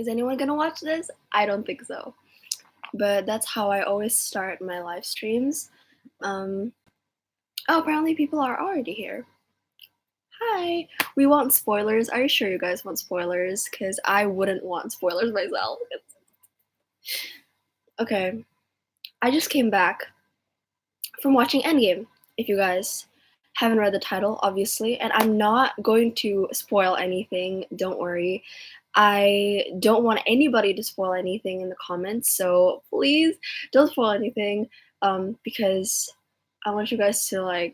Is anyone gonna watch this? I don't think so. But that's how I always start my live streams. Um, oh, apparently people are already here. Hi. We want spoilers. Are you sure you guys want spoilers? Because I wouldn't want spoilers myself. Okay. I just came back from watching Endgame, if you guys haven't read the title, obviously, and I'm not going to spoil anything, don't worry. I don't want anybody to spoil anything in the comments, so please don't spoil anything, because I want you guys to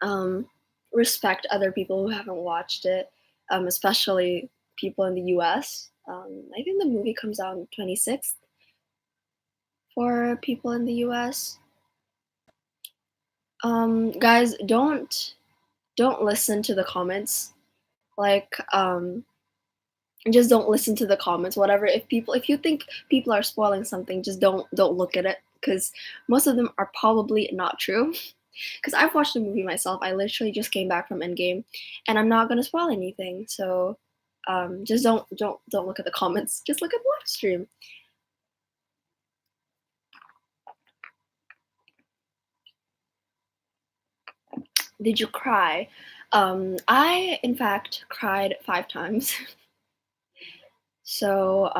um, respect other people who haven't watched it, especially people in the US. I think the movie comes out on 26th for people in the US. Guys, don't listen to the comments. Like, just don't listen to the comments. Whatever. If you think people are spoiling something, just don't look at it because most of them are probably not true. Because I've watched the movie myself. I literally just came back from Endgame, and I'm not gonna spoil anything. So, just don't look at the comments. Just look at the live stream. Did you cry? I in fact cried 5 times. So,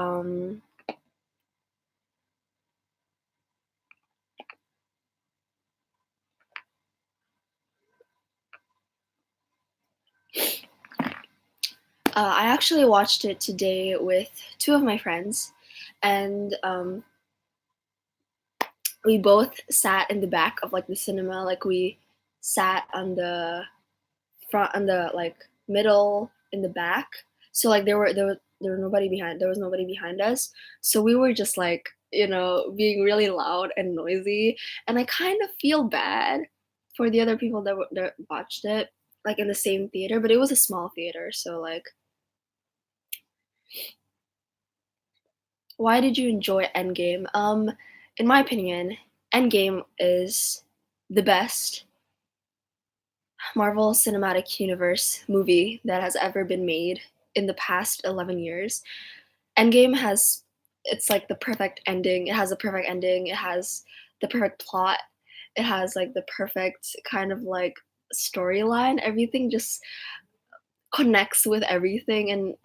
I actually watched it today with two of my friends, and we both sat in the back of like the cinema. Like we sat on the front, on the like middle, in the back. So like there was nobody behind. There was nobody behind us. So we were just like being really loud and noisy, and I kind of feel bad for the other people that watched it like in the same theater, but it was a small theater, so like why did you enjoy Endgame? In my opinion, Endgame is the best Marvel Cinematic Universe movie that has ever been made in the past 11 years. Endgame has it's like the perfect ending. It has a perfect ending. It has the perfect plot. It has like the perfect kind of like storyline. Everything just connects with everything and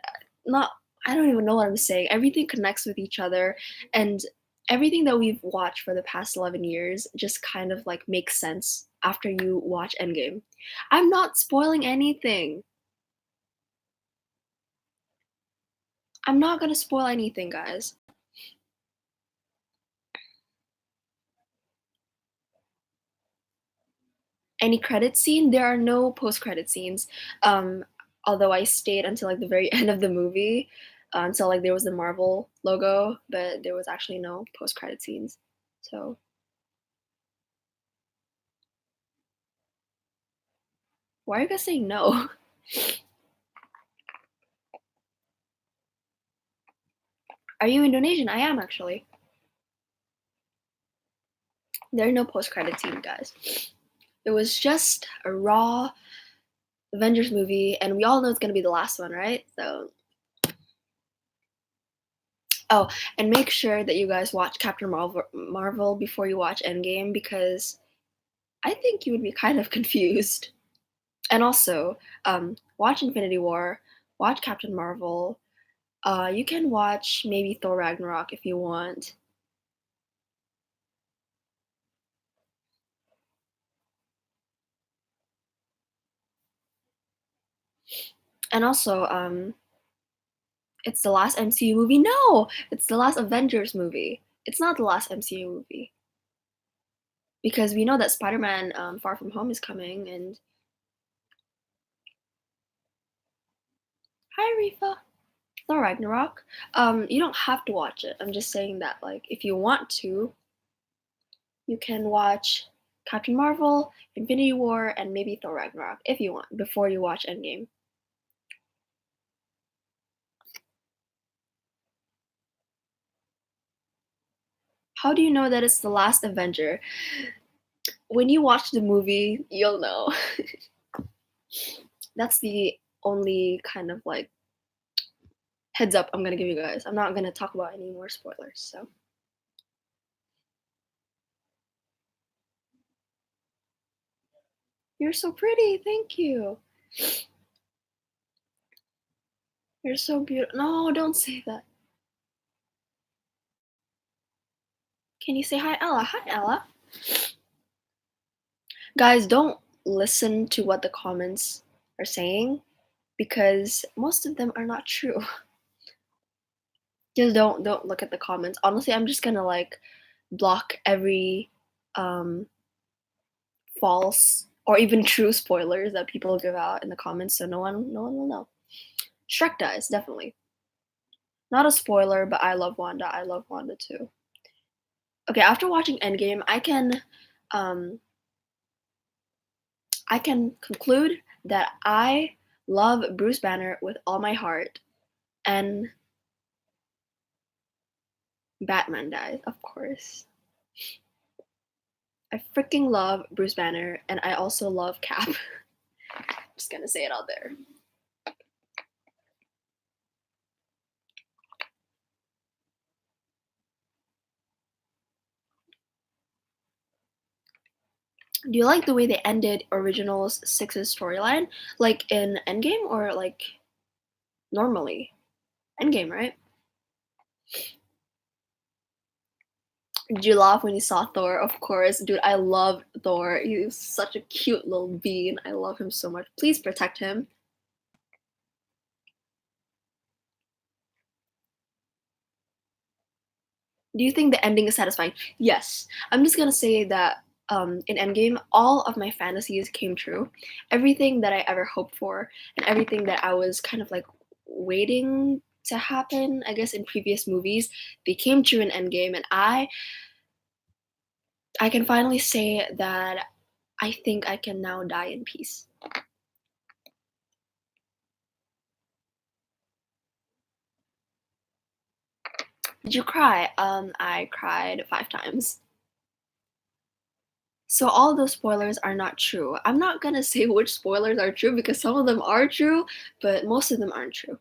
not I don't even know what I'm saying. Everything connects with each other and everything that we've watched for the past 11 years just kind of like makes sense after you watch Endgame. I'm not spoiling anything. I'm not going to spoil anything, guys. Any credit scene? There are no post-credit scenes. Um although I stayed until like the very end of the movie until like there was the Marvel logo, but there was actually no post-credit scenes. So, why are you guys saying no? Are you Indonesian? I am actually. There are no post-credit scene, guys. It was just a raw Avengers movie, and we all know it's gonna be the last one, right? So, oh, and make sure that you guys watch Captain Marvel before you watch Endgame because I think you would be kind of confused. And also, watch Infinity War, watch Captain Marvel. You can watch maybe Thor Ragnarok if you want. And also, it's the last MCU movie. No, it's the last Avengers movie. It's not the last MCU movie because we know that Spider-Man Far From Home is coming. And hi, Rifa. Thor Ragnarok. You don't have to watch it. I'm just saying that, like, if you want to, you can watch Captain Marvel, Infinity War, and maybe Thor Ragnarok if you want before you watch Endgame. How do you know that it's the last Avenger? When you watch the movie, you'll know. That's the only kind of like Heads up, I'm gonna give you guys. I'm not gonna talk about any more spoilers, so. You're so pretty, thank you. You're so beautiful. No, don't say that. Can you say hi, Ella? Hi, Ella. Guys, don't listen to what the comments are saying because most of them are not true. Just don't look at the comments. Honestly, I'm just gonna like block every um false or even true spoilers that people give out in the comments so no one will know. Shrek dies, definitely. Not a spoiler, but I love Wanda. I love Wanda too. Okay, after watching Endgame, um I can conclude that I love Bruce Banner with all my heart and Batman dies, of course. I freaking love Bruce Banner and I also love Cap. Just gonna say it out there. Do you like the way they ended Originals 6's storyline? Like in Endgame or like normally? Endgame, right? Did you laugh when you saw Thor? Of course. Dude, I love Thor. He's such a cute little bean. I love him so much. Please protect him. Do you think the ending is satisfying? Yes. I'm just gonna say that in Endgame, all of my fantasies came true. Everything that I ever hoped for and everything that I was kind of like waiting to happen, I guess, in previous movies, they came true in Endgame, and I can finally say that I think I can now die in peace. Did you cry? I cried 5 times. So all those spoilers are not true. I'm not gonna say which spoilers are true because some of them are true, but most of them aren't true.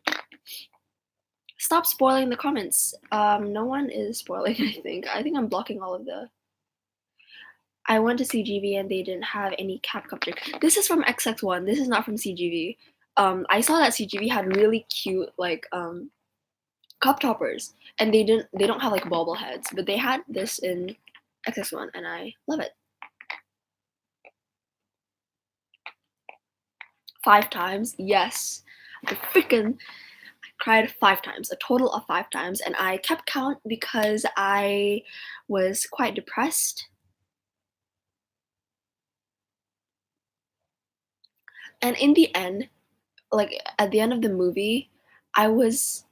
Stop spoiling the comments. No one is spoiling, I think. I think I'm blocking all of the. I went to CGV and they didn't have any Capcom. This is from XX1. This is not from CGV. I saw that CGV had really cute like cup toppers, and they don't have like bobbleheads, but they had this in XX1, and I love it. 5 times, yes. I freaking cried 5 times, a total of 5 times, and I kept count because I was quite depressed. And in the end, like at the end of the movie, I was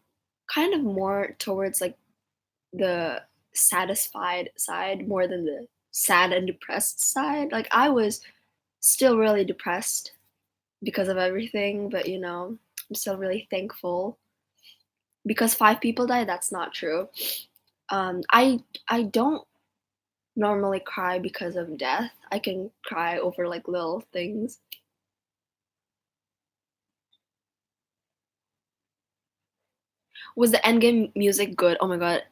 kind of more towards like the satisfied side more than the sad and depressed side. Like I was still really depressed because of everything, but I'm still really thankful because 5 people died. That's not true. I don't normally cry because of death. I can cry over like little things. Was the endgame music good? Oh my god.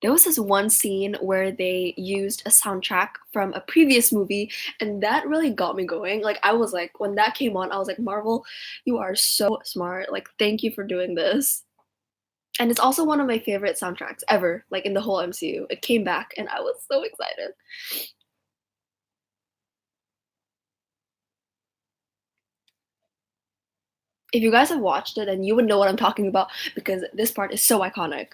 There was this one scene where they used a soundtrack from a previous movie, and that really got me going. Like, I was like, when that came on, I was like, Marvel, you are so smart. Like, thank you for doing this. And it's also one of my favorite soundtracks ever, like in the whole MCU. It came back, and I was so excited. If you guys have watched it, then you would know what I'm talking about because this part is so iconic.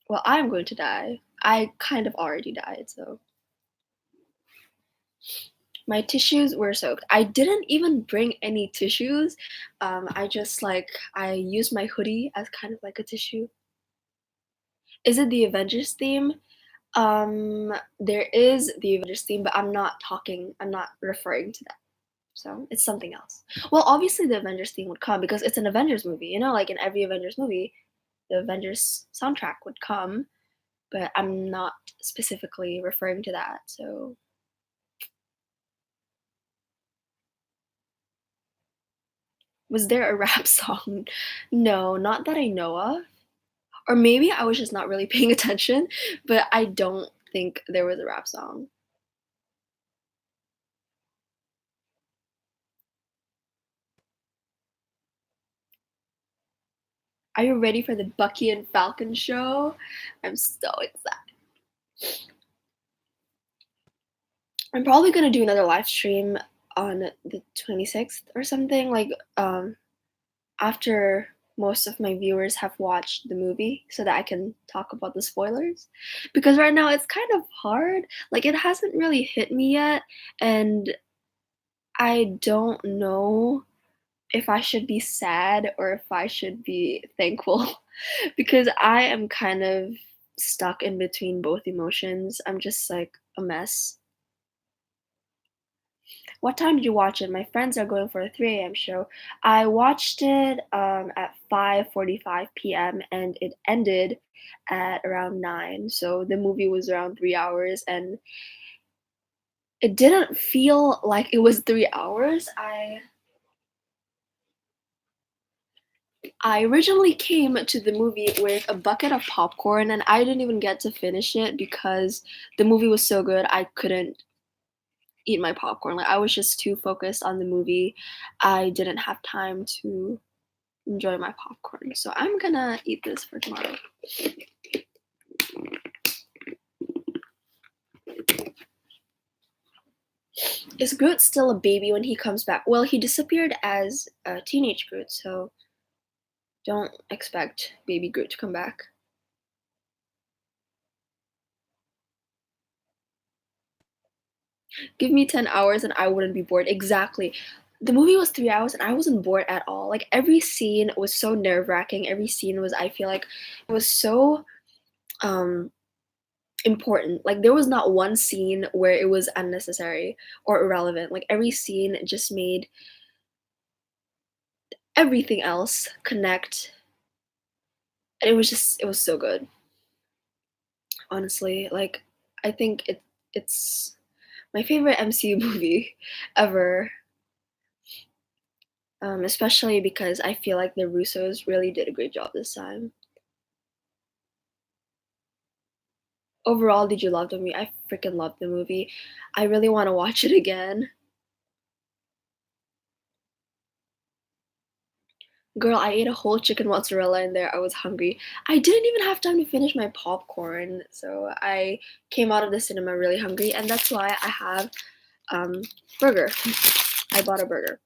Well, I'm going to die. I kind of already died, so. My tissues were soaked. I didn't even bring any tissues. I used my hoodie as kind of like a tissue. Is it the Avengers theme? There is the Avengers theme, but I'm not referring to that. So it's something else. Well, obviously the Avengers theme would come because it's an Avengers movie. Like in every Avengers movie, the Avengers soundtrack would come, but I'm not specifically referring to that. So Was there a rap song? No, not that I know of. Or maybe I was just not really paying attention, but I don't think there was a rap song. Are you ready for the Bucky and Falcon show? I'm so excited. I'm probably gonna do another live stream on the 26th or something, like after most of my viewers have watched the movie so that I can talk about the spoilers. Because right now it's kind of hard. Like it hasn't really hit me yet, and I don't know if I should be sad or if I should be thankful because I am kind of stuck in between both emotions. I'm just like a mess. What time did you watch it? My friends are going for a 3 a.m. show. I watched it at 5:45 p.m. and it ended at around 9. So the movie was around 3 hours and it didn't feel like it was 3 hours. I originally came to the movie with a bucket of popcorn and I didn't even get to finish it because the movie was so good I couldn't eat my popcorn. Like I was just too focused on the movie. I didn't have time to enjoy my popcorn. So I'm gonna eat this for tomorrow. Is Groot still a baby when he comes back? Well, he disappeared as a teenage Groot, so don't expect baby Groot to come back. Give me 10 hours and I wouldn't be bored. Exactly. The movie was 3 hours and I wasn't bored at all. Like every scene was so nerve wracking. Every scene was, I feel like, it was so um important. Like there was not one scene where it was unnecessary or irrelevant. Like every scene just made everything else connect. And it was so good. Honestly, like I think it's my favorite MCU movie ever. Especially because I feel like the Russos really did a great job this time. Overall, did you love the movie? I freaking loved the movie. I really want to watch it again. Girl, I ate a whole chicken mozzarella in there. I was hungry. I didn't even have time to finish my popcorn, so I came out of the cinema really hungry, and that's why I have um burger. I bought a burger.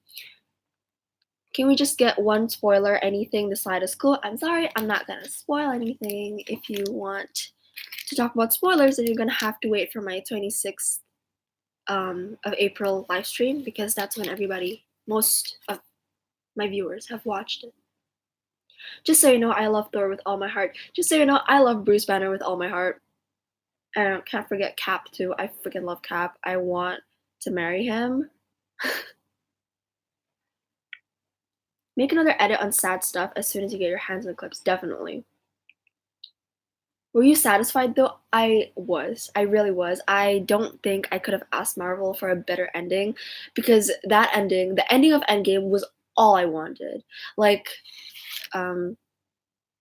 Can we just get one spoiler? Anything the side is cool. I'm sorry, I'm not gonna spoil anything. If you want to talk about spoilers, then you're gonna have to wait for my 26th of April live stream because that's when most of my viewers have watched it. Just so you know, I love Thor with all my heart. Just so you know, I love Bruce Banner with all my heart. And can't forget Cap too. I freaking love Cap. I want to marry him. Make another edit on sad stuff as soon as you get your hands on the clips. Definitely. Were you satisfied though? I was. I really was. I don't think I could have asked Marvel for a better ending because that ending, the ending of Endgame was all I wanted. Like, um,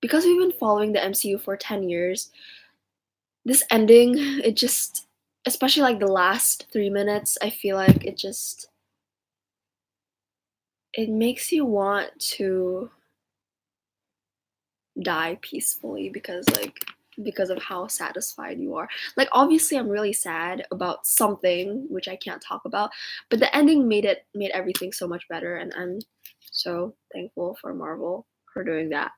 because we've been following the MCU for 10 years, this ending, it just, especially like the last 3 minutes, I feel like it makes you want to die peacefully because of how satisfied you are. Like obviously I'm really sad about something which I can't talk about, but the ending made everything so much better and I'm so thankful for Marvel for doing that.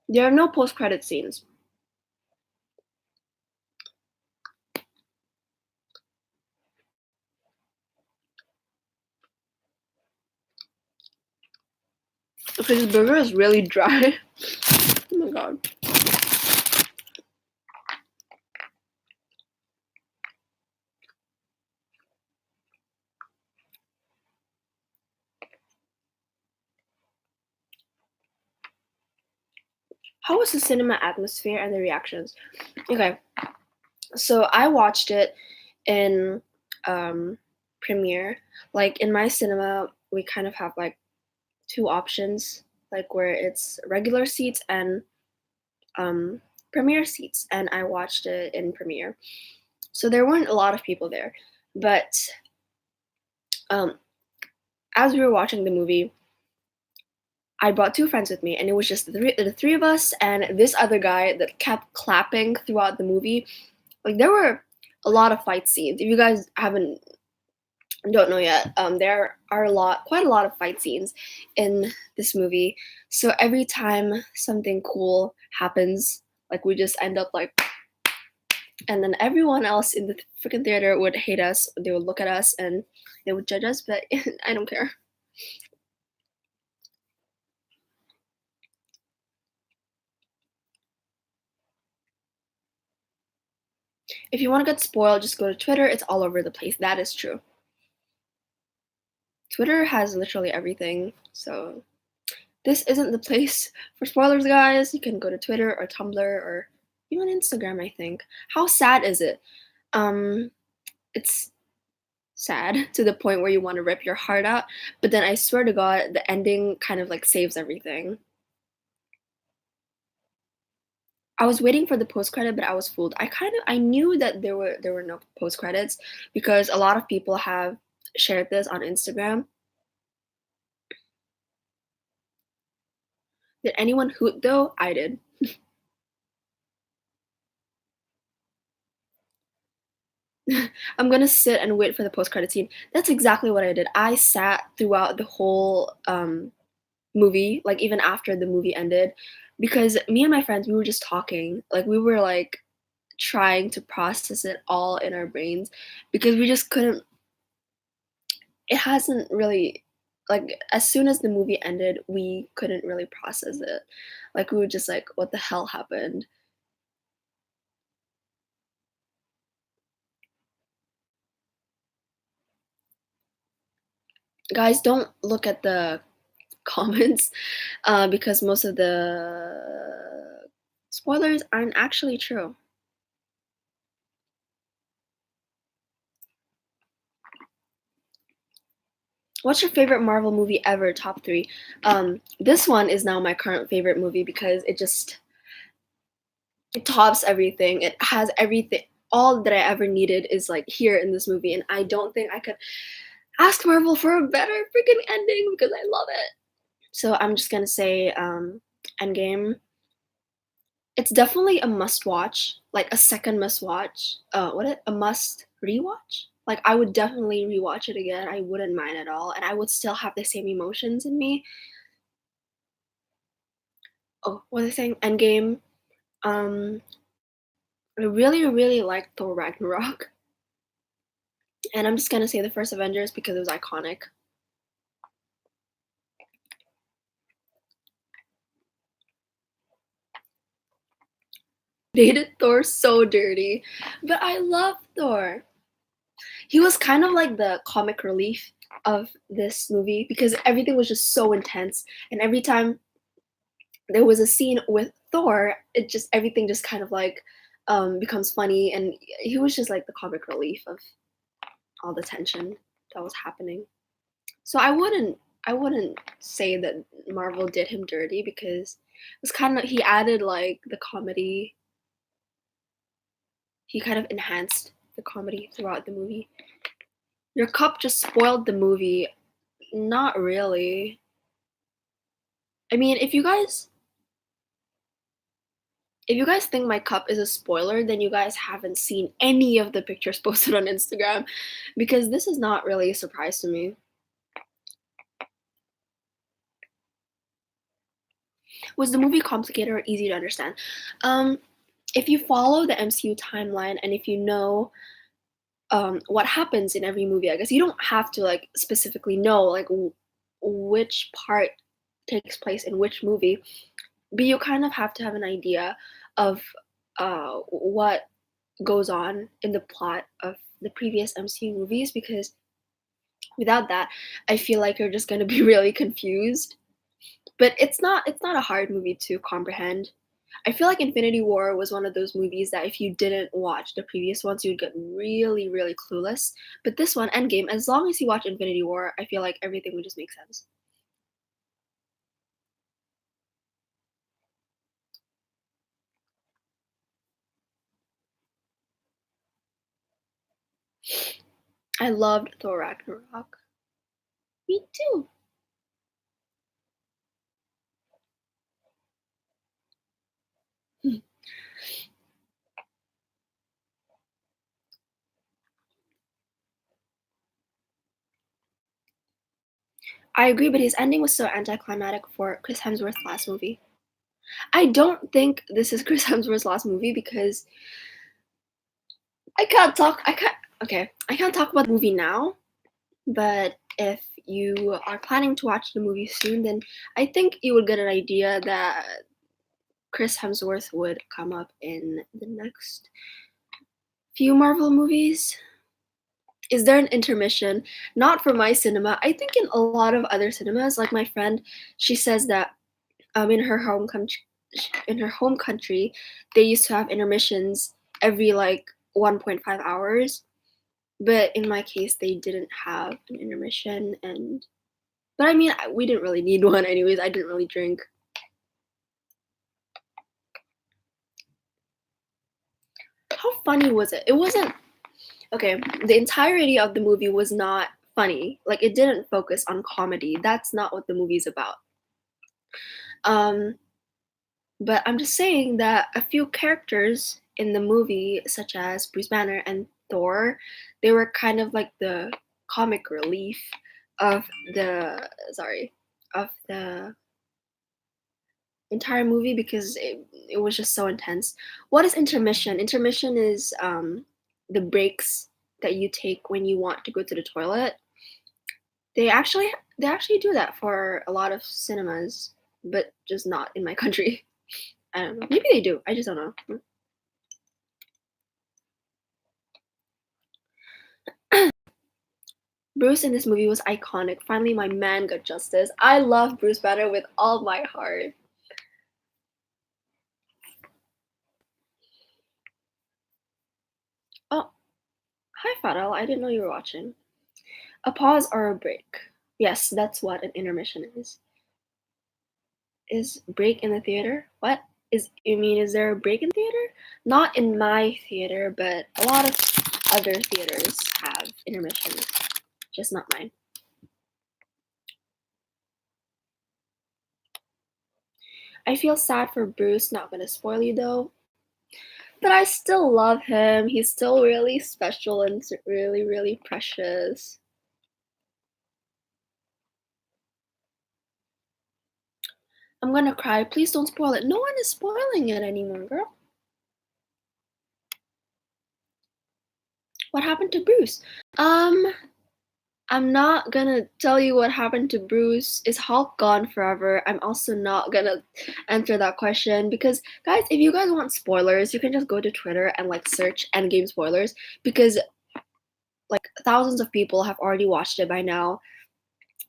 There are no post-credit scenes. Okay, this burger is really dry. Oh my god. How was the cinema atmosphere and the reactions? Okay, so I watched it in premiere. Like in my cinema, we kind of have like two options, like where it's regular seats and um, premiere seats, and I watched it in premiere. So there weren't a lot of people there, but um, as we were watching the movie, I brought two friends with me, and it was just the three of us and this other guy that kept clapping throughout the movie. Like there were a lot of fight scenes. If you guys haven't don't know yet, there are quite a lot of fight scenes in this movie. So every time something cool happens, like we just end up like, and then everyone else in the freaking theater would hate us. They would look at us and they would judge us, but I don't care. If you want to get spoiled, just go to Twitter. It's all over the place. That is true. Twitter has literally everything. So this isn't the place for spoilers, guys. You can go to Twitter or Tumblr or even Instagram, I think. How sad is it? Um, it's sad to the point where you want to rip your heart out, but then I swear to God, the ending kind of like saves everything. I was waiting for the post credit, but I was fooled. I knew that there were no post credits because a lot of people have shared this on Instagram. Did anyone hoot though? I did. I'm gonna sit and wait for the post credit scene. That's exactly what I did. I sat throughout the whole movie, like even after the movie ended, because me and my friends we were just talking. Like we were like trying to process it all in our brains because we just couldn't it hasn't really like as soon as the movie ended, we couldn't really process it. Like we were just like, what the hell happened? Guys, don't look at the comments because most of the spoilers aren't actually true. What's your favorite Marvel movie ever? Top three. This one is now my current favorite movie because it tops everything. It has everything. All that I ever needed is like here in this movie, and I don't think I could ask Marvel for a better freaking ending because I love it. So I'm just gonna say Endgame. It's definitely a must watch, like a second must watch. A must rewatch? Like I would definitely rewatch it again. I wouldn't mind at all, and I would still have the same emotions in me. Oh, what was I saying? Endgame. Um, I really, really like Thor Ragnarok, and I'm just gonna say the first Avengers because it was iconic. They did Thor so dirty, but I love Thor. He was kind of like the comic relief of this movie because everything was just so intense, and every time there was a scene with Thor, it just everything just kind of like becomes funny, and he was just like the comic relief of all the tension that was happening. So I wouldn't say that Marvel did him dirty because it was kind of he added like the comedy. He kind of enhanced the comedy throughout the movie. Your cup just spoiled the movie. Not really. I mean, if you guys think my cup is a spoiler, then you guys haven't seen any of the pictures posted on Instagram because this is not really a surprise to me. Was the movie complicated or easy to understand? Um, if you follow the MCU timeline and if you know what happens in every movie, I guess you don't have to like specifically know like which part takes place in which movie, but you kind of have to have an idea of what goes on in the plot of the previous MCU movies because without that, I feel like you're just gonna be really confused. But it's not a hard movie to comprehend. I feel like Infinity War was one of those movies that if you didn't watch the previous ones, you'd get really, really clueless. But this one, Endgame, as long as you watch Infinity War, I feel like everything would just make sense. I loved Thor Ragnarok. Me too. I agree, but his ending was so anticlimactic for Chris Hemsworth's last movie. I don't think this is Chris Hemsworth's last movie because I can't okay, I can't talk about the movie now, but if you are planning to watch the movie soon, then I think you would get an idea that Chris Hemsworth would come up in the next few Marvel movies. Is there an intermission? Not for my cinema. I think in a lot of other cinemas, like my friend, she says that in her home country, they used to have intermissions every like 1.5 hours. But in my case, they didn't have an intermission, and but I mean, we didn't really need one anyways. I didn't really drink. How funny was it? It wasn't okay. The entirety of the movie was not funny. Like it didn't focus on comedy. That's not what the movie's about. Um, but I'm just saying that a few characters in the movie, such as Bruce Banner and Thor, they were kind of like the comic relief of the sorry of the entire movie because it was just so intense. What is intermission? Intermission is the breaks that you take when you want to go to the toilet. They actually they actually do that for a lot of cinemas, but just not in my country. I don't know. Maybe they do. I just don't know. Bruce in this movie was iconic. Finally, my man got justice. I love Bruce Banner with all my heart. Oh, hi, Fadal. I didn't know you were watching. A pause or a break. Yes, that's what an intermission is. Is break in the theater? What? You mean is there a break in theater? Not in my theater, but a lot of other theaters have intermissions, just not mine. I feel sad for Bruce, not gonna spoil you though, but I still love him. He's still really special and really, really precious. I'm gonna cry. Please don't spoil it. No one is spoiling it anymore, girl. What happened to Bruce? Um, I'm not gonna tell you what happened to Bruce. Is Hulk gone forever? I'm also not gonna answer that question because, guys, if you guys want spoilers, you can just go to Twitter and like search Endgame spoilers because like thousands of people have already watched it by now.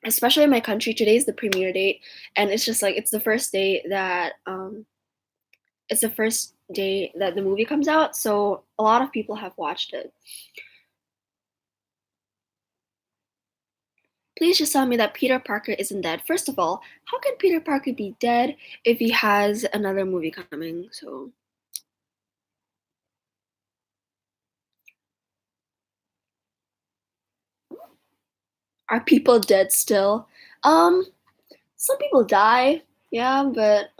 Especially in my country, today's the premiere date, and it's just like it's the first day that the movie comes out, so a lot of people have watched it. Please just tell me that Peter Parker isn't dead. First of all, how can Peter Parker be dead if he has another movie coming? So, are people dead still? Um, some people die, yeah, but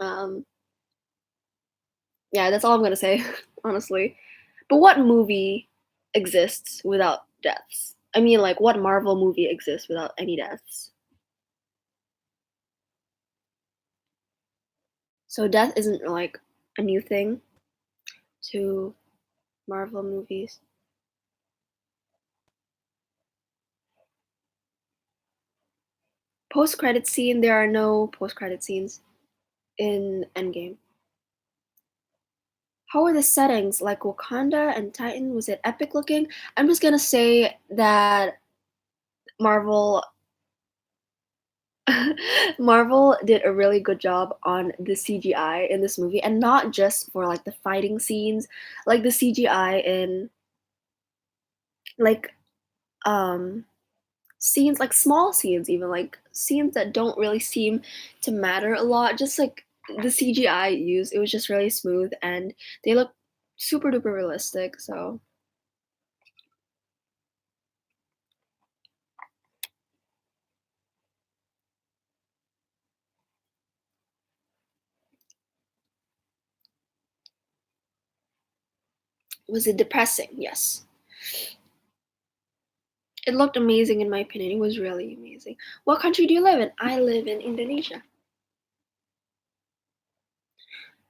yeah, that's all I'm gonna say, honestly. But what movie exists without deaths? I mean, like, what Marvel movie exists without any deaths? So death isn't like a new thing to Marvel movies. Post credit scene, there are no post credit scenes in Endgame. How are the settings? Like Wakanda and Titan, was it epic looking? I'm just gonna say that Marvel Marvel did a really good job on the CGI in this movie, and not just for, like, the fighting scenes, like, the CGI in, like, um, scenes like, small scenes even, like, scenes that don't really seem to matter a lot, just, like, the CGI used, it was just really smooth, and they look super duper realistic, so was it depressing? Yes. It looked amazing in my opinion, it was really amazing. What country do you live in? I live in Indonesia.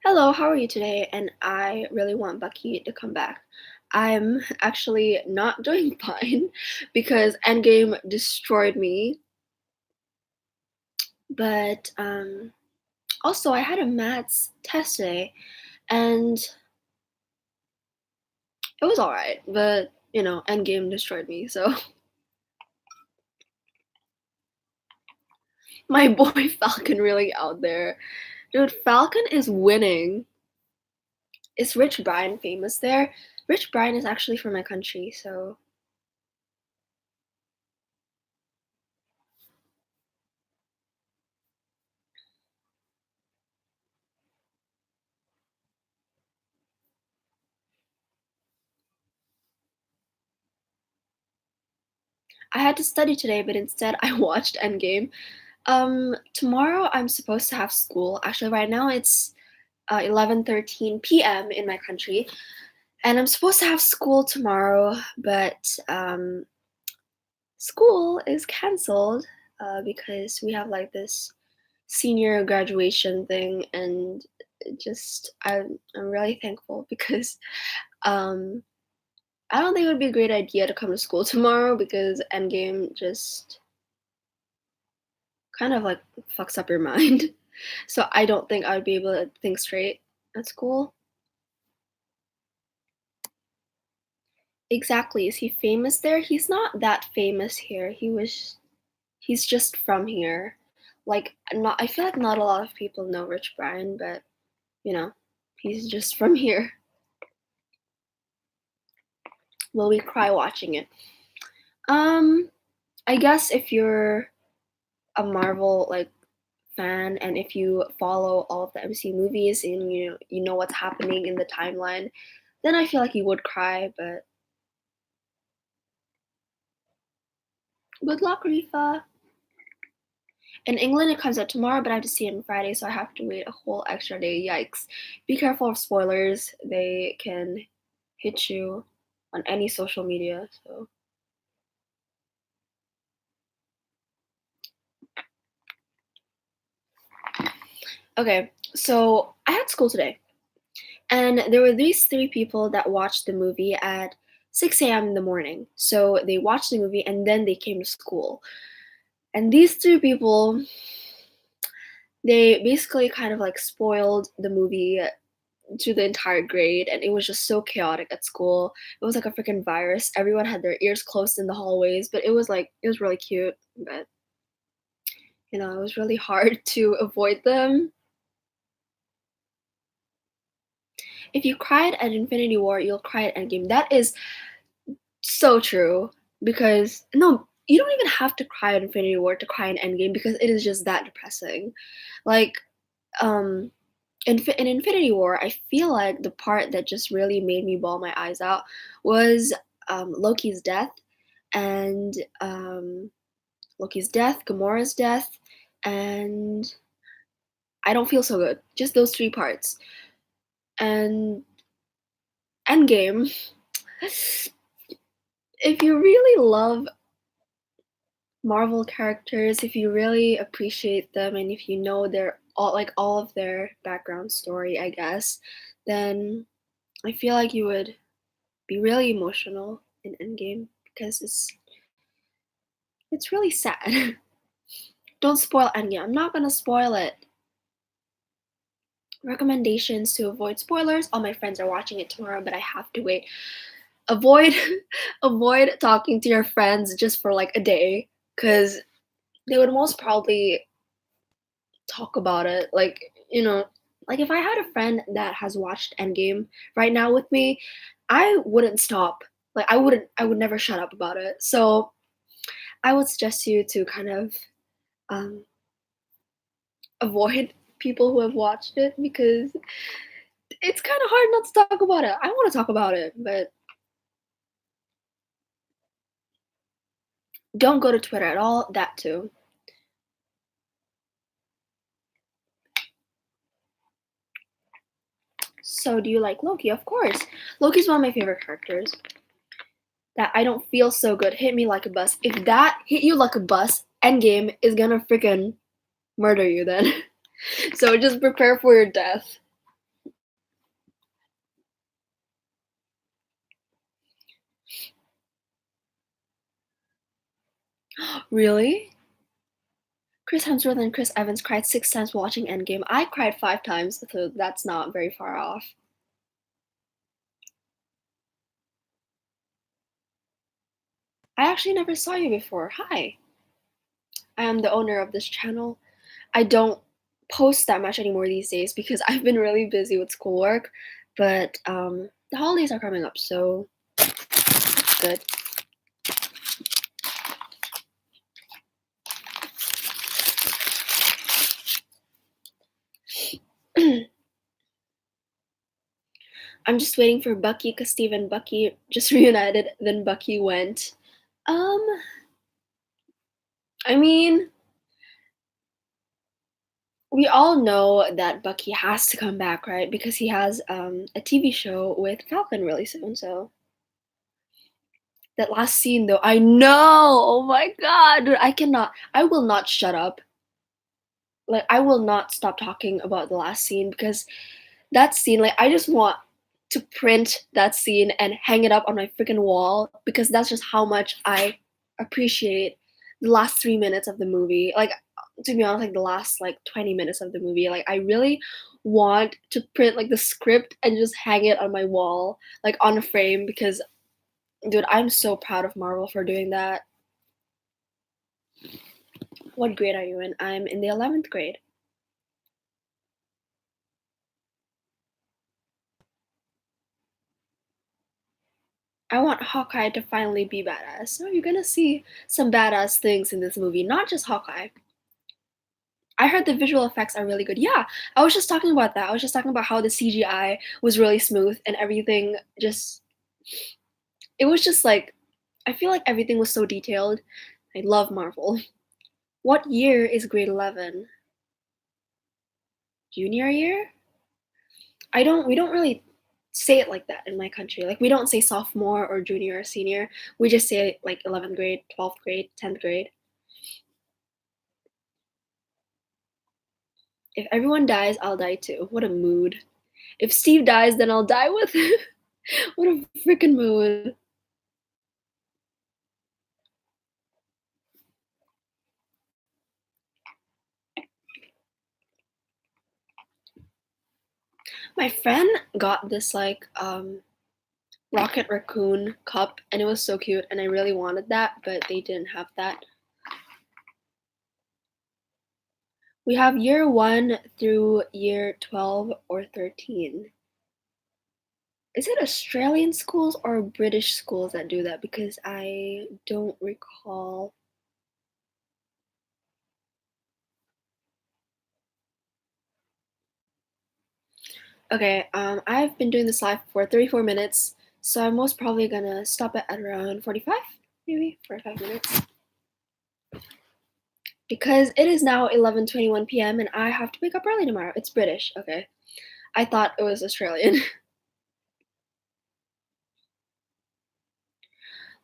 Hello, how are you today? And I really want Bucky to come back. I'm actually not doing fine because Endgame destroyed me, but also I had a maths test today and it was all right, but Endgame destroyed me. So my boy Falcon really out there. Dude, Falcon is winning. Is Rich Brian famous there? Rich Brian is actually from my country, so I had to study today, but instead I watched Endgame. Tomorrow I'm supposed to have school. Actually, right now it's 11:13 p.m. in my country, and I'm supposed to have school tomorrow, but school is canceled because we have like this senior graduation thing, and I'm really thankful because um, I don't think it would be a great idea to come to school tomorrow because Endgame just kind of like fucks up your mind. So I don't think I would be able to think straight at school. Exactly. Is he famous there? He's not that famous here. He's just from here. Like not I feel like not a lot of people know Rich Brian, but you know, he's just from here. Will we cry watching it? Um, I guess if you're a Marvel like fan and if you follow all of the MC movies and you know what's happening in the timeline, then I feel like you would cry, but good luck, Rifa. In England, it comes out tomorrow, but I have to see it on Friday, so I have to wait a whole extra day. Yikes. Be careful of spoilers. They can hit you on any social media. So, okay, so I had school today, and there were these three people that watched the movie at 6 a.m. in the morning. So they watched the movie and then they came to school. And these three people, they basically kind of like spoiled the movie to the entire grade, and it was just so chaotic at school. It was like a freaking virus. Everyone had their ears closed in the hallways, but it was really cute, but it was really hard to avoid them. If you cried at Infinity War, you'll cry at Endgame. That is so true because no, you don't even have to cry at Infinity War to cry in Endgame because it is just that depressing. Like um in Infinity War, I feel like the part that just really made me bawl my eyes out was Loki's death and Loki's death, Gamora's death, and I don't feel so good. Just those three parts. And Endgame, if you really love Marvel characters, if you really appreciate them, and if you know all of their background story, I guess, then I feel like you would be really emotional in Endgame because it's really sad. Don't spoil Endgame. I'm not gonna spoil it. Recommendations to avoid spoilers. All my friends are watching it tomorrow, but I have to wait. Avoid avoid talking to your friends just for like a day, because they would most probably talk about it. Like if I had a friend that has watched Endgame right now with me, I wouldn't stop. Like I would never shut up about it. So I would suggest you to kind of um, avoid people who have watched it because it's kind of hard not to talk about it. I want to talk about it, but don't go to Twitter at all. That too. So, do you like Loki? Of course. Loki's one of my favorite characters. That I don't feel so good. Hit me like a bus. If that hit you like a bus, Endgame is gonna freaking murder you then. So just prepare for your death. Really? Chris Hemsworth and Chris Evans cried 6 times watching Endgame. I cried 5 times, so that's not very far off. I actually never saw you before. Hi. I am the owner of this channel. I don't post that much anymore these days because I've been really busy with schoolwork, but the holidays are coming up, so good. I'm just waiting for Bucky because Steve and Bucky just reunited. Then Bucky went. Um, I mean, we all know that Bucky has to come back, right? Because he has a TV show with Falcon really soon. So that last scene, though, I know. Oh my god, dude, I cannot. I will not shut up. Like, I will not stop talking about the last scene because that scene, like, I just want to print that scene and hang it up on my freaking wall because that's just how much I appreciate the last 3 minutes of the movie. Like, to be honest, like the last like 20 minutes of the movie, like I really want to print like the script and just hang it on my wall, like on a frame because dude, I'm so proud of Marvel for doing that. What grade are you in? I'm in the 11th grade. I want Hawkeye to finally be badass. So you're gonna see some badass things in this movie, not just Hawkeye. I heard the visual effects are really good. Yeah, I was just talking about that. I was just talking about how the CGI was really smooth and everything just it was just like I feel like everything was so detailed. I love Marvel. What year is grade 11? Junior year? I don't we don't really say it like that in my country. Like we don't say sophomore or junior or senior. We just say like 11th grade, 12th grade, 10th grade. If everyone dies, I'll die too. What a mood. If Steve dies, then I'll die with him. What a freaking mood. My friend got this like Rocket Raccoon cup and it was so cute and I really wanted that, but they didn't have that. We have year 1 through year 12 or 13. Is it Australian schools or British schools that do that? Because I don't recall. Okay, I've been doing this live for 34 minutes, so I'm most probably gonna stop it at around 45, maybe 45 minutes. Because it is now 11:21 p.m. and I have to wake up early tomorrow. It's British, okay. I thought it was Australian.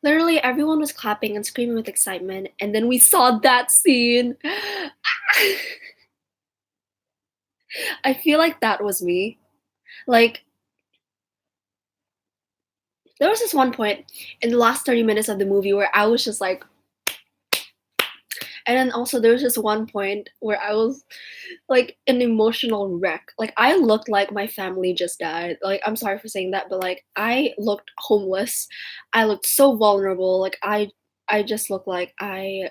Literally, everyone was clapping and screaming with excitement, and then we saw that scene. I feel like that was me. Like, there was this one point in the last 30 minutes of the movie where I was just like, and then also there was just one point where I was like an emotional wreck. Like, I looked like my family just died. Like, I'm sorry for saying that, but like, I looked homeless. I looked so vulnerable. Like, I just looked like I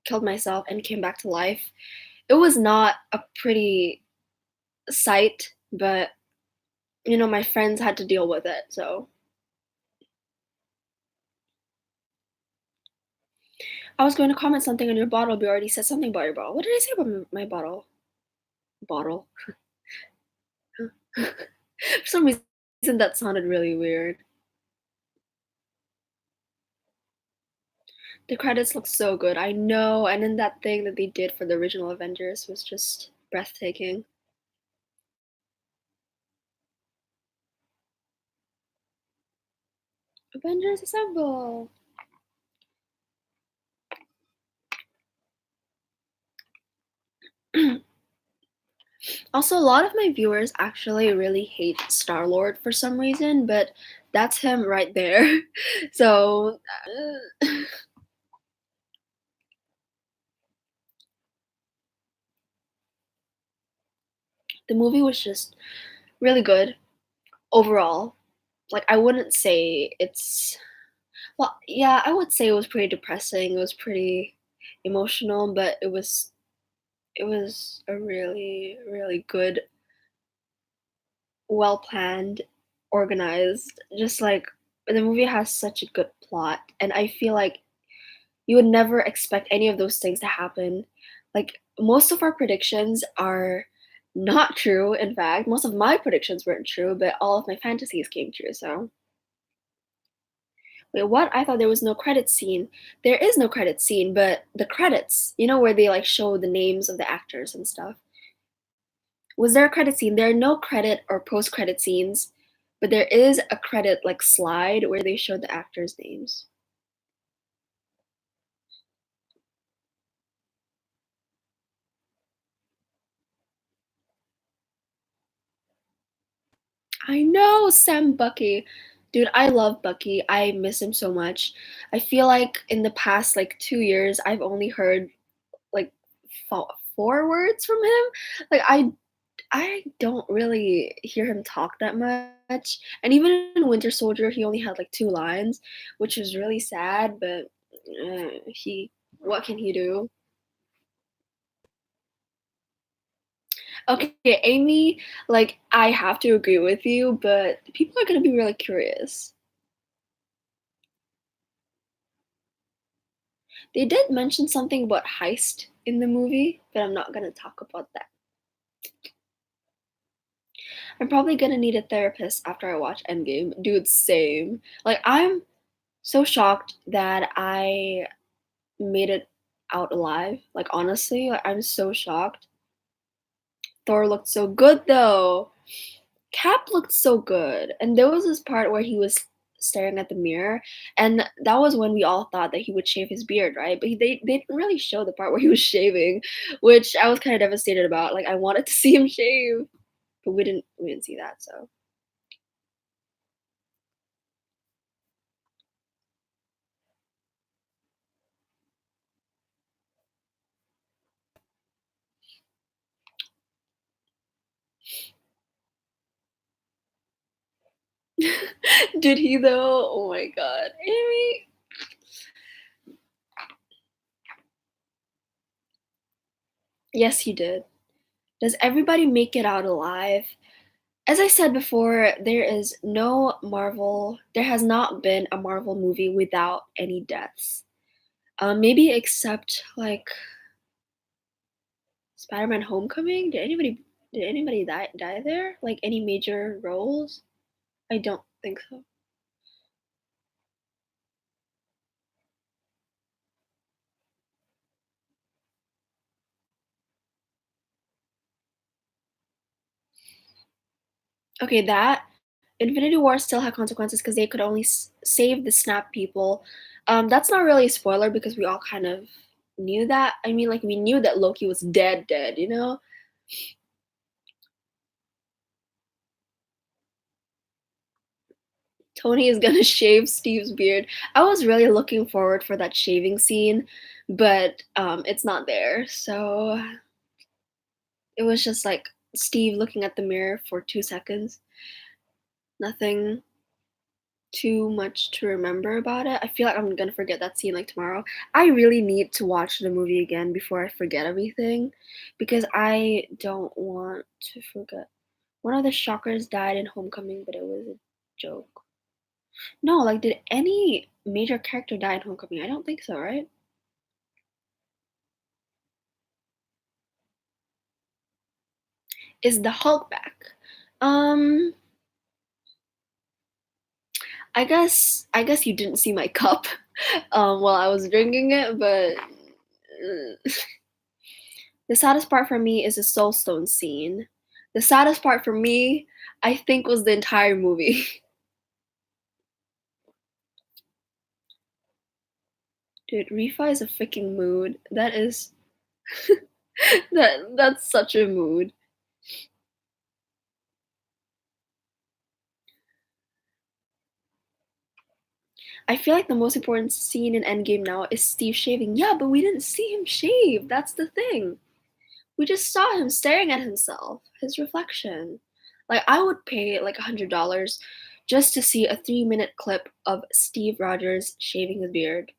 killed myself and came back to life. It was not a pretty sight, but, my friends had to deal with it, so I was going to comment something on your bottle, but you already said something about your bottle. What did I say about my bottle? Bottle? For some reason, that sounded really weird. The credits look so good, I know, and then that thing that they did for the original Avengers was just breathtaking. Avengers Assemble! Also, a lot of my viewers actually really hate Star-Lord for some reason, but that's him right there. So, the movie was just really good overall. Like, I wouldn't say it's well, yeah, I would say it was pretty depressing, it was pretty emotional, but it was a really, really good, well-planned, organized, just like the movie has such a good plot, and I feel like you would never expect any of those things to happen. Like, most of our predictions are not true, in fact, most of my predictions weren't true, but all of my fantasies came true, so wait, what? I thought there was no credit scene. There is no credit scene, but the credits, where they, like, show the names of the actors and stuff. Was there a credit scene? There are no credit or post-credit scenes, but there is a credit, like, slide where they show the actors' names. I know, Sam Bucky. Dude, I love Bucky. I miss him so much. I feel like in the past, like, 2 years, I've only heard, like, 4 words from him. Like, I don't really hear him talk that much, and even in Winter Soldier, he only had, like, 2 lines, which was really sad, but, he what can he do? Okay, Amy, like, I have to agree with you, but people are gonna be really curious. They did mention something about heist in the movie, but I'm not gonna talk about that. I'm probably gonna need a therapist after I watch Endgame. Dude, same. Like, I'm so shocked that I made it out alive. Like, honestly, like, I'm so shocked. Thor looked so good though. Cap looked so good. And there was this part where he was staring at the mirror, and that was when we all thought that he would shave his beard, right? But they didn't really show the part where he was shaving, which I was kind of devastated about. Like, I wanted to see him shave, but we didn't see that, so. Did he though? Oh my god. Amy. Yes, he did. Does everybody make it out alive? As I said before, there has not been a Marvel movie without any deaths. Maybe except like Spider-Man: Homecoming. Did anybody die there? Like any major roles? I don't think so. Okay, that Infinity War still had consequences because they could only save the Snap people. That's not really a spoiler because we all kind of knew that. I mean, like, we knew that Loki was dead. Tony is gonna shave Steve's beard. I was really looking forward for that shaving scene, but it's not there. So it was just like Steve looking at the mirror for 2 seconds. Nothing. too much to remember about it. I feel like I'm gonna forget that scene like tomorrow. I really need to watch the movie again before I forget everything because I don't want to forget. One of the shockers died in Homecoming, but it was a joke. No, like, did any major character die in Homecoming? I don't think so, right? Is the Hulk back? Um, I guess you didn't see my cup while I was drinking it, but the saddest part for me is the Soul Stone scene. The saddest part for me, I think, was the entire movie. Dude, Rifa is a freaking mood. That is that's such a mood. I feel like the most important scene in Endgame now is Steve shaving. Yeah, but we didn't see him shave. That's the thing. We just saw him staring at himself, his reflection. Like, I would pay like $100 just to see a 3-minute clip of Steve Rogers shaving his beard.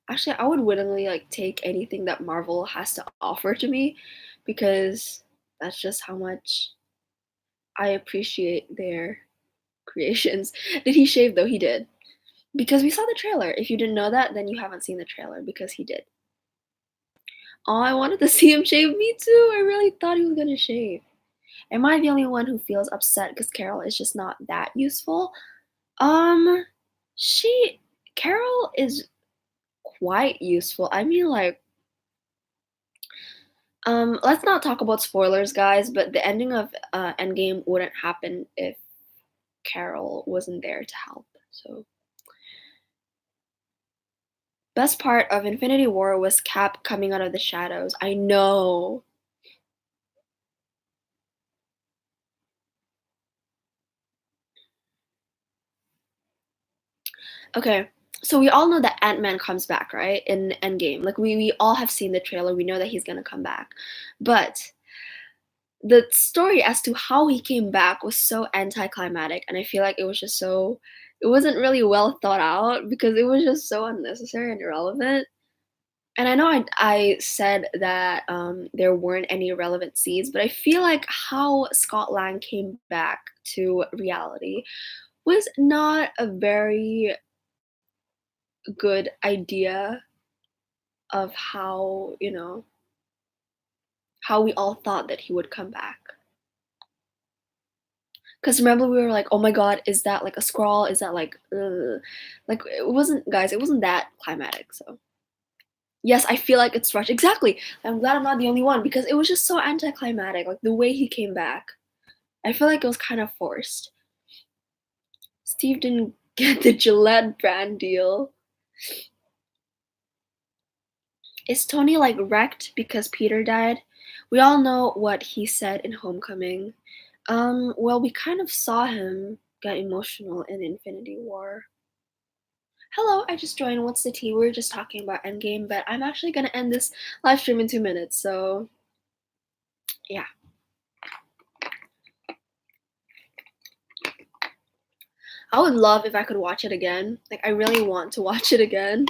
Actually, I would willingly like take anything that Marvel has to offer to me because that's just how much I appreciate their creations. Did he shave though? He did. Because we saw the trailer. If you didn't know that, then you haven't seen the trailer because he did. Oh, I wanted to see him shave. Me too. I really thought he was gonna shave. Am I the only one who feels upset because Carol is just not that useful? Um, she Carol is quite useful. I mean, like, let's not talk about spoilers, guys. But the ending of Endgame wouldn't happen if Carol wasn't there to help. So, best part of Infinity War was Cap coming out of the shadows. I know. Okay, so we all know that Ant-Man comes back, right? In Endgame. Like we all have seen the trailer. We know that he's gonna come back. But the story as to how he came back was so anticlimactic, and I feel like it was just so it wasn't really well thought out because it was just so unnecessary and irrelevant. And I know I said that there weren't any relevant scenes, but I feel like how Scott Lang came back to reality was not a very good idea of how, how we all thought that he would come back. Because remember, we were like, oh my god, is that like a scroll? Is that like, ugh? Like, it wasn't, guys, it wasn't that climatic. So, yes, I feel like it's rushed. Exactly. I'm glad I'm not the only one because it was just so anticlimactic. Like, the way he came back, I feel like it was kind of forced. Steve didn't get the Gillette brand deal. Is Tony like wrecked because Peter died? We all know what he said in Homecoming. Well, we kind of saw him get emotional in Infinity War. Hello, I just joined. What's the tea? We were just talking about Endgame, but I'm actually gonna end this live stream in 2 minutes. So, yeah. I would love if I could watch it again. Like, I really want to watch it again.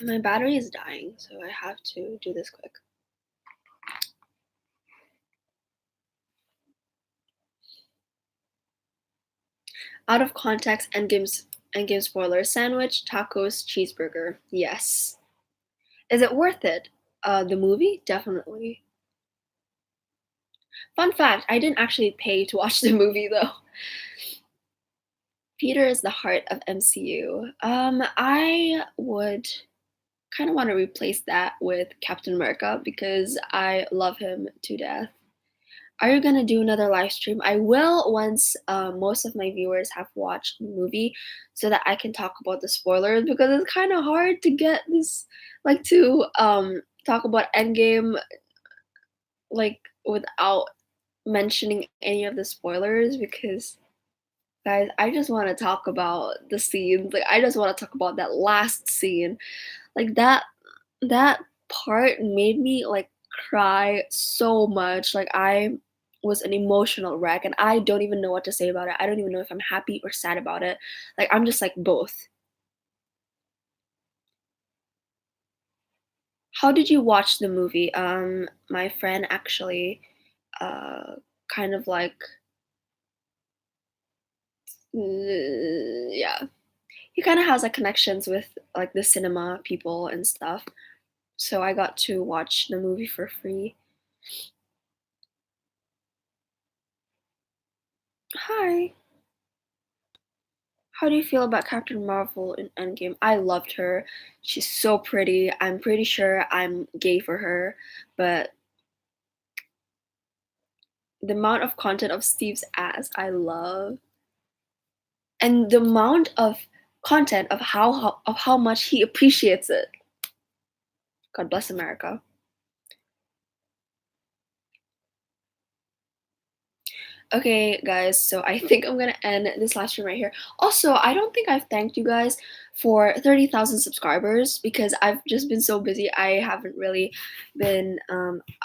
My battery is dying, so I have to do this quick. Out of context, Endgame spoiler: sandwich, tacos, cheeseburger. Yes. Is it worth it? The movie? Definitely. Fun fact, I didn't actually pay to watch the movie though. Peter is the heart of MCU. I would kind of want to replace that with Captain America because I love him to death. Are you gonna do another live stream? I will once most of my viewers have watched the movie, so that I can talk about the spoilers because it's kind of hard to get this, like, to talk about Endgame like without mentioning any of the spoilers because guys, I just want to talk about the scenes. Like, I just want to talk about that last scene. Like, that part made me like cry so much, like, I was an emotional wreck, and I don't even know what to say about it. I don't even know if I'm happy or sad about it. Like, I'm just, like, both. How did you watch the movie? My friend actually, uh, kind of like yeah. He kinda has, like, connections with, like, the cinema people and stuff, so I got to watch the movie for free. Hi. How do you feel about Captain Marvel in Endgame? I loved her. She's so pretty. I'm pretty sure I'm gay for her, but the amount of content of Steve's ass, I love. And the amount of content of how much he appreciates it. God bless America. Okay, guys, so I think I'm gonna end this live stream right here. Also, I don't think I've thanked you guys for 30,000 subscribers because I've just been so busy. I haven't really been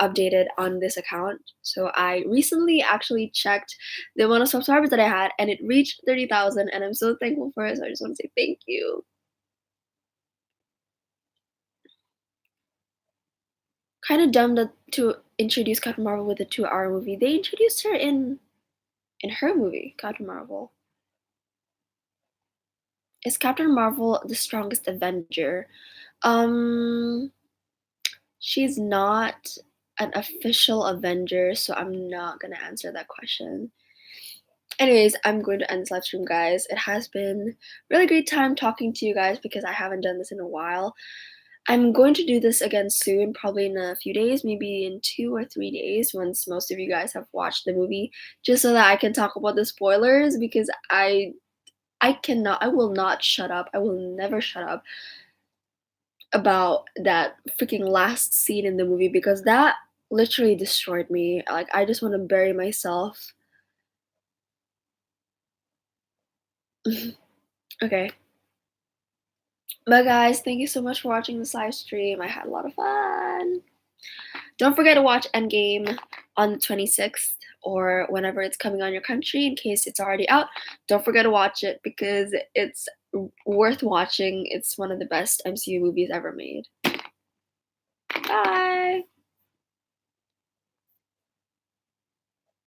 updated on this account. So I recently actually checked the amount of subscribers that I had, and it reached 30,000, and I'm so thankful for it. So I just want to say thank you. Kind of dumb to introduce Captain Marvel with a 2-hour movie. They introduced her in her movie, Captain Marvel. Is Captain Marvel the strongest Avenger? Um, she's not an official Avenger, so I'm not gonna answer that question. Anyways, I'm going to end this live stream, guys. It has been really great time talking to you guys because I haven't done this in a while. I'm going to do this again soon, probably in a few days, maybe in 2 or 3 days, once most of you guys have watched the movie, just so that I can talk about the spoilers because I will not shut up. I will never shut up about that freaking last scene in the movie because that literally destroyed me. Like, I just want to bury myself. Okay. But guys, thank you so much for watching this live stream. I had a lot of fun. Don't forget to watch Endgame on the 26th or whenever it's coming on your country in case it's already out. Don't forget to watch it because it's worth watching. It's one of the best MCU movies ever made. Bye.